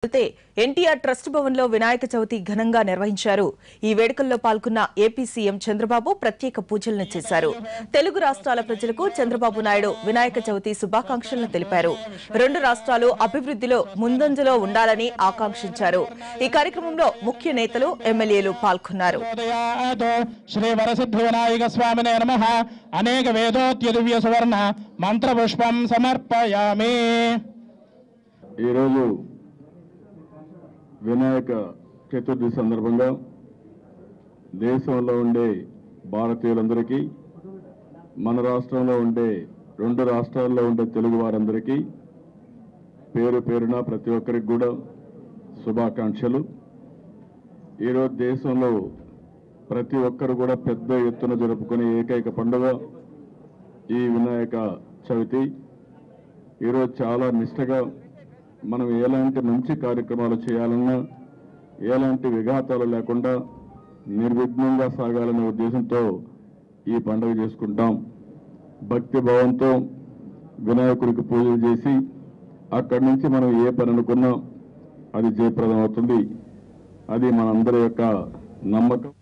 NTR trust Bhavan లో వినాయక చవితి ఘనంగా నిర్వహించారు. ఈ వేడుకల్లో పాల్గొన్న ఏపీ సీఎం చంద్రబాబు ప్రత్యేక పూజలను చేశారు. తెలుగు రాష్ట్రాల ప్రజలకు చంద్రబాబు నాయుడు వినాయక చవితి శుభాకాంక్షలను తెలిపారు. రెండు రాష్ట్రాలు అభివృద్ధిలో ముందంజలో ఉండాలని ఆకాంక్షించారు. ఈ కార్యక్రమంలో ముఖ్య నేతలు, ఎమ్మెల్యేలు పాల్గొన్నారు. వినాయక చతుర్థి సందర్భంగా దేశంలో ఉండే భారతీయులందరికీ, మన రాష్ట్రంలో ఉండే రెండు రాష్ట్రాల్లో ఉండే తెలుగు వారందరికీ పేరు పేరున ప్రతి ఒక్కరికి కూడా శుభాకాంక్షలు. ఈరోజు దేశంలో ప్రతి ఒక్కరు కూడా పెద్ద ఎత్తున జరుపుకునే ఏకైక పండుగ ఈ వినాయక చవితి. ఈరోజు చాలా నిష్ఠగా మనం ఎలాంటి మంచి కార్యక్రమాలు చేయాలన్నా ఎలాంటి విఘాతాలు లేకుండా నిర్విఘ్నంగా సాగాలనే ఉద్దేశంతో ఈ పండుగ చేసుకుంటాం. భక్తి భావంతో వినాయకుడికి పూజలు చేసి అక్కడి నుంచి మనం ఏ పని అనుకున్నా అది జయప్రదం అవుతుంది. అది మనందరి యొక్క నమ్మకం.